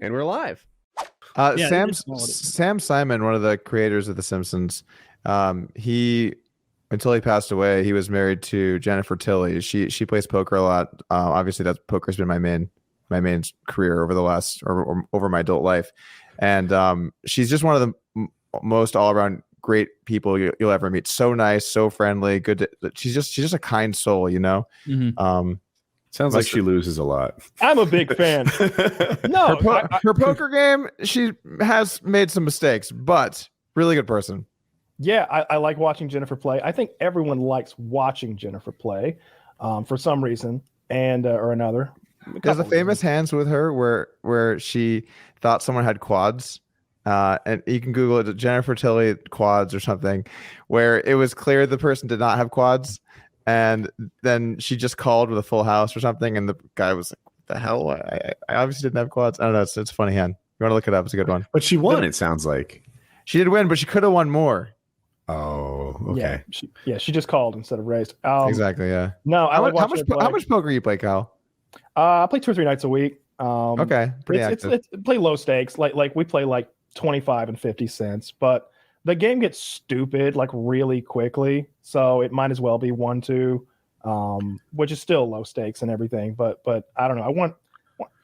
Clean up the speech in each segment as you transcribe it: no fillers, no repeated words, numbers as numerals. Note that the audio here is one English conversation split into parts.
And we're live. Sam Simon, one of the creators of The Simpsons, he until he passed away, he was married to Jennifer Tilly. She plays poker a lot. Obviously, that poker's been my main career over the last or over my adult life, and she's just one of the most all around great people you'll ever meet. So nice, so friendly, good. She's just a kind soul, you know. Mm-hmm. Sounds like she loses a lot. I'm a big fan. No, her poker game, she has made some mistakes, but really good person. Yeah, I like watching Jennifer play. I think everyone likes watching Jennifer play for some reason and or another. There's a famous hands with her where she thought someone had quads. And you can Google it, Jennifer Tilly quads or something, where it was clear the person did not have quads. And then she just called with a full house or something. And the guy was like, what the hell? I obviously didn't have quads. I don't know. It's a funny hand. You want to look it up. It's a good one. But she won, it sounds like. She did win, but she could have won more. Oh, okay. She just called instead of raised. Exactly, yeah. No, how much poker you play, Kyle? I play 2 or 3 nights a week. Okay, pretty active. It's play low stakes. Like we play like 25 and 50 cents, but the game gets stupid like really quickly, so it might as well be 1-2, which is still low stakes and everything. But I don't know.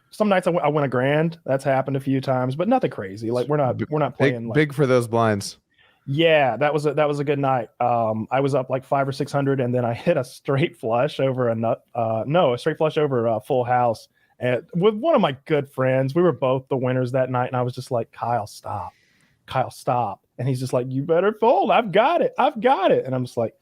Some nights I win $1,000. That's happened a few times, but nothing crazy. Like we're not playing big for those blinds. Yeah, that was a good night. I was up like 500 or 600, and then I hit a straight flush over a straight flush over a full house. And with one of my good friends, we were both the winners that night, and I was just like, Kyle, stop. And he's just like, you better fold. I've got it. And I'm just like,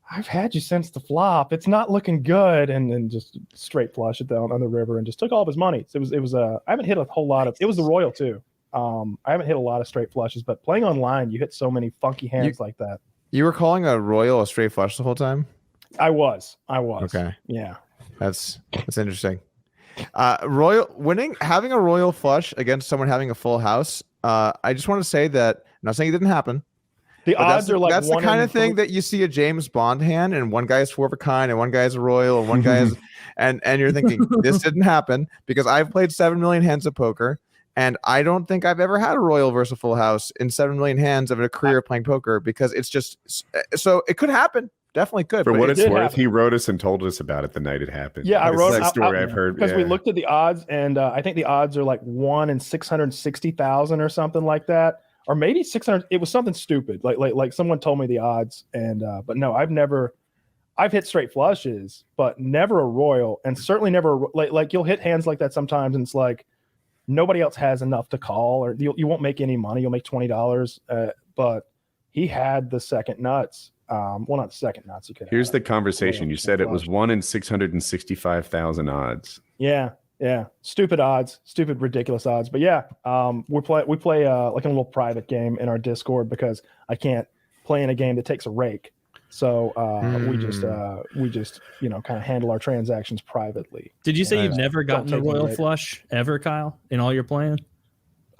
I've had you since the flop. It's not looking good. And then just straight flush it down on the river and just took all of his money. So it was I haven't hit a whole lot of, it was the Royal too. I haven't hit a lot of straight flushes, but playing online, you hit so many funky hands like that. You were calling a Royal a straight flush the whole time? I was. Okay. Yeah. That's interesting. Having a Royal flush against someone having a full house. I just want to say that I'm not saying it didn't happen. The odds are like that's the kind of thing that you see a James Bond hand, and one guy is 4 of a kind, and one guy is a Royal, and one guy is, and you're thinking this didn't happen because I've played 7 million hands of poker, and I don't think I've ever had a Royal versus a full house in 7 million hands of a career playing poker because it's just so it could happen. Definitely could. For what it's worth, he wrote us and told us about it the night it happened. Yeah, I wrote that story I've heard because we looked at the odds, and I think the odds are like 1 in 660,000 or something like that, or maybe 600. It was something stupid. Like someone told me the odds, and but no, I've hit straight flushes, but never a Royal, and certainly never like you'll hit hands like that sometimes, and it's like nobody else has enough to call, or you won't make any money. You'll make $20, but he had the second nuts. Well, not the second nuts. Here's the conversation. You said it was 1 in 665,000 odds. Yeah. Stupid odds, ridiculous odds. But yeah, we play like a little private game in our Discord because I can't play in a game that takes a rake. So we just kind of handle our transactions privately. Did you say you've never gotten a Royal flush ever, Kyle, in all your playing?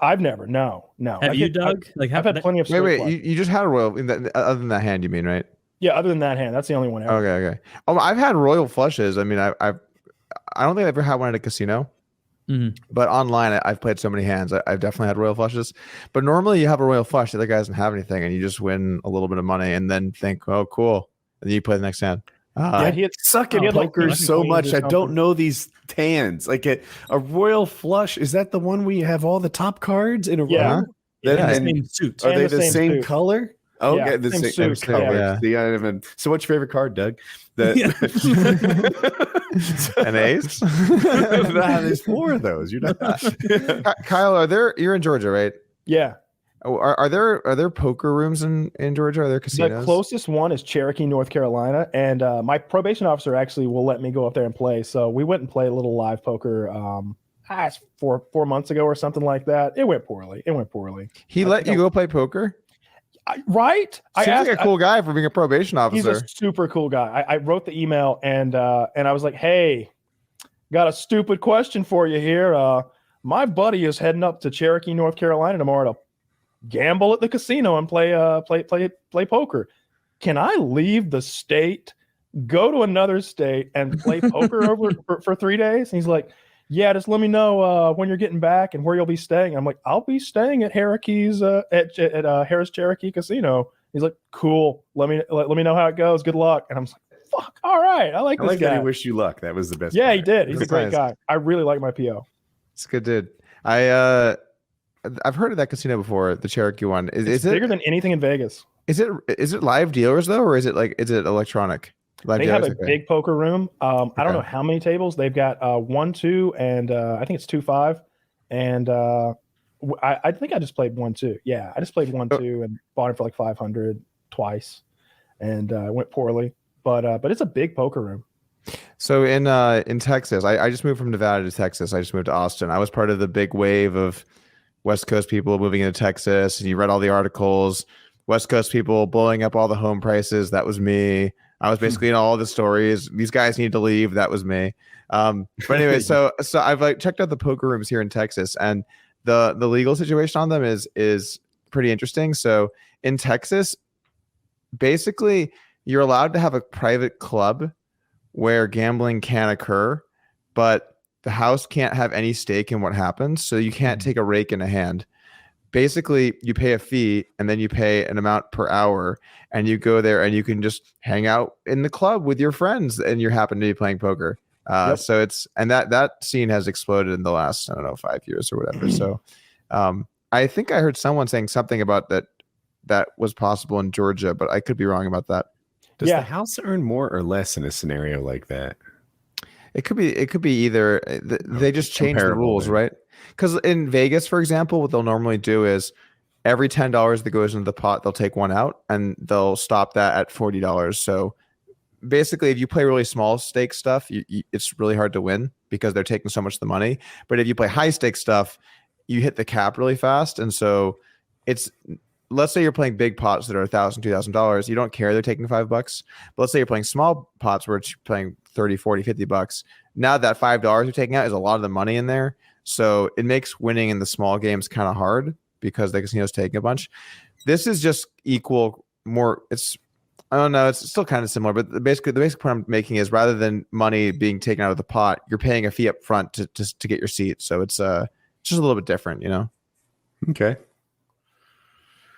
I've never. No. Have you, Doug? I've had plenty of. Wait. You just had a Royal other than that hand, you mean, right? Yeah, other than that hand, that's the only one ever. Okay. Oh, I've had Royal flushes. I mean, I don't think I've ever had one at a casino, but online I've played so many hands. I've definitely had Royal flushes. But normally you have a Royal flush, the other guy doesn't have anything, and you just win a little bit of money, and then think, oh, cool, and then you play the next hand. I suck at poker so much. I don't know these hands. Like a Royal flush, is that the one where you have all the top cards in a row? The same suit. Are they the same color? Oh, yeah, okay, the same color. Yeah. So what's your favorite card, Doug? An ace? There's 4 of those. You're not. Kyle, you're in Georgia, right? Yeah. Are there poker rooms in Georgia? Are there casinos? The closest one is Cherokee, North Carolina, and my probation officer actually will let me go up there and play. So we went and played a little live poker 4 months ago or something like that. It went poorly. He let you go play poker? Right? Seems like a cool guy for being a probation officer. He's a super cool guy. I wrote the email and I was like, hey, got a stupid question for you here. My buddy is heading up to Cherokee, North Carolina tomorrow to gamble at the casino and play poker. Can I leave the state, go to another state and play poker over for 3 days? And he's like, yeah, just let me know when you're getting back and where you'll be staying. I'm like, I'll be staying at Harris Cherokee Casino. He's like, cool. Let me know how it goes. Good luck. And I'm like, fuck, all right. I like I this like guy. that he wished you luck. That was the best. Yeah, part. he did. He's a That's great nice. guy. I really like my PO. It's good, dude. I've heard of that casino before, the Cherokee one. It's bigger than anything in Vegas. Is it live dealers though, or is it electronic? Live They have dealers? a big poker room. I don't know how many tables. They've got 1, 2, and I think it's 2, 5. And I think I just played 1, 2. Yeah, I just played 1, 2 and bought it for like 500 twice, and it went poorly. But it's a big poker room. So in Texas, I just moved from Nevada to Texas. I just moved to Austin. I was part of the big wave of West Coast people moving into Texas, and you read all the articles. West Coast people blowing up all the home prices. That was me. I was basically in all the stories. These guys need to leave. That was me. But anyway, so I've like checked out the poker rooms here in Texas, and the legal situation on them is pretty interesting. So in Texas, basically you're allowed to have a private club where gambling can occur, but the house can't have any stake in what happens. So you can't take a rake in a hand. Basically, you pay a fee and then you pay an amount per hour, and you go there and you can just hang out in the club with your friends, and you happen to be playing poker. So that scene has exploded in the last, I don't know, 5 years or whatever. So I think I heard someone saying something about that was possible in Georgia, but I could be wrong about that. Does the house earn more or less in a scenario like that? It could be either. They just change the rules, then. right? Because in Vegas, for example, what they'll normally do is every $10 that goes into the pot, they'll take one out, and they'll stop that at $40. So basically, if you play really small stake stuff, it's really hard to win because they're taking so much of the money. But if you play high stake stuff, you hit the cap really fast, and so it's. Let's say you're playing big pots that are $1,000, $2,000. You don't care they're taking $5. But let's say you're playing small pots where it's playing $30, $40, $50. Now that $5 you're taking out is a lot of the money in there. So it makes winning in the small games kind of hard because the casino's taking a bunch. This is just equal more. I don't know. It's still kind of similar, but the basic point I'm making is rather than money being taken out of the pot, you're paying a fee up front to get your seat. So it's just a little bit different, you know? Okay.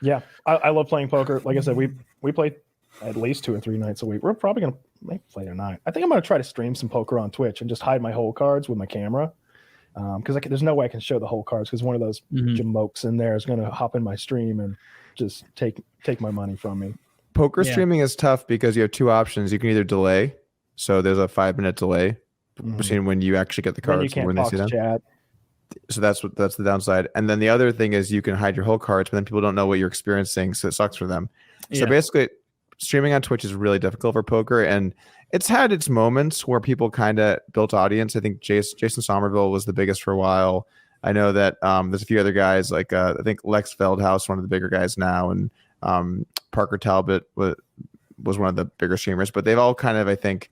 Yeah, I love playing poker. Like I said, we play at least 2 or 3 nights a week. We're probably gonna maybe play tonight. I think I'm gonna try to stream some poker on Twitch and just hide my hole cards with my camera, because there's no way I can show the hole cards because one of those jamokes in there is gonna hop in my stream and just take my money from me. Poker streaming is tough because you have 2 options. You can either delay, so there's a 5-minute delay between when you actually get the cards and when they see them. Chat. So that's the downside. And then the other thing is you can hide your whole cards, but then people don't know what you're experiencing, so it sucks for them. So basically, streaming on Twitch is really difficult for poker, and it's had its moments where people kind of built audience. I think Jason Somerville was the biggest for a while. I know that there's a few other guys like I think Lex Veldhouse, one of the bigger guys now, and Parker Talbot was one of the bigger streamers. But they've all kind of, I think,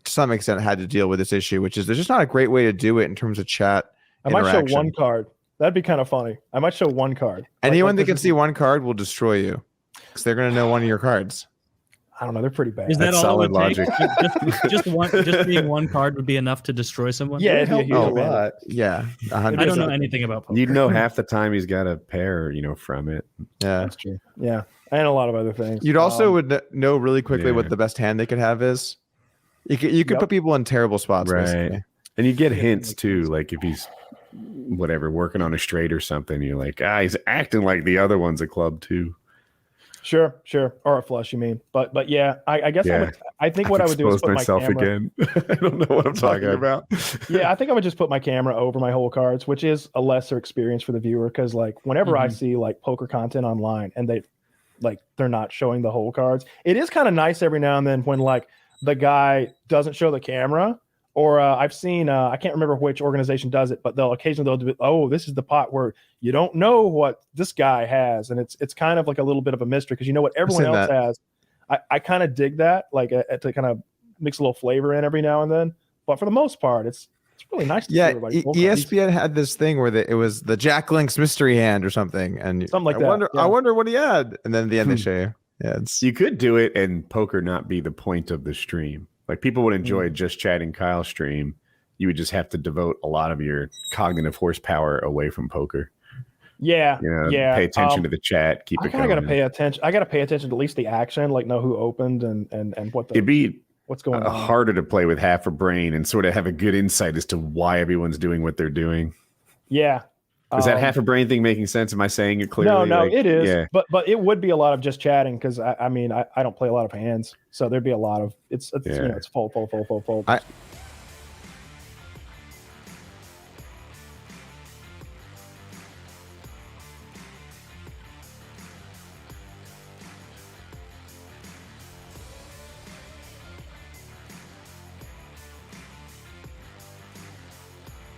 to some extent, had to deal with this issue, which is there's just not a great way to do it in terms of chat. I might show one card. That'd be kind of funny. I might show one card. Anyone that can see one card will destroy you because they're going to know one of your cards. I don't know. They're pretty bad. Is that That's all solid it would take? logic. just being one card would be enough to destroy someone? Yeah, it'd be a huge advantage. lot. Yeah, I don't know anything about poker. You'd know half the time he's got a pair, from it. Yeah, That's true. Yeah, and a lot of other things. you'd also would know really quickly what the best hand they could have is. You could put people in terrible spots, Right. basically. And you get hints too, like if he's working on a straight or something, you're like, he's acting like the other one's a club too. Sure, or a flush, you mean? But yeah, I guess I think what I would do is put myself my camera again. I don't know what I'm talking about. Yeah, I think I would just put my camera over my whole cards, which is a lesser experience for the viewer because like whenever I see like poker content online and they're not showing the whole cards, it is kind of nice every now and then when like the guy doesn't show the camera. Or I've seen, I can't remember which organization does it, but they'll occasionally do, this is the pot where you don't know what this guy has. And it's kind of like a little bit of a mystery because you know what everyone else has. I kind of dig that, like to kind of mix a little flavor in every now and then. But for the most part, it's really nice to see everybody. ESPN had this thing where it was the Jack Link's mystery hand or something. And something like that. I wonder what he had. And then at the end they show you. Yeah, you could do it and poker not be the point of the stream. Like people would enjoy just chatting Kyle's stream, you would just have to devote a lot of your cognitive horsepower away from poker. Yeah, Pay attention to the chat. Keep it going. I gotta pay attention. I gotta pay attention to at least the action, like know who opened and what the. It'd be what's going on. Harder to play with half a brain and sort of have a good insight as to why everyone's doing what they're doing. Yeah. Is that half a brain thing making sense? Am I saying it clearly? No, it is. Yeah. But it would be a lot of just chatting because I don't play a lot of hands, so there'd be a lot of it's fold.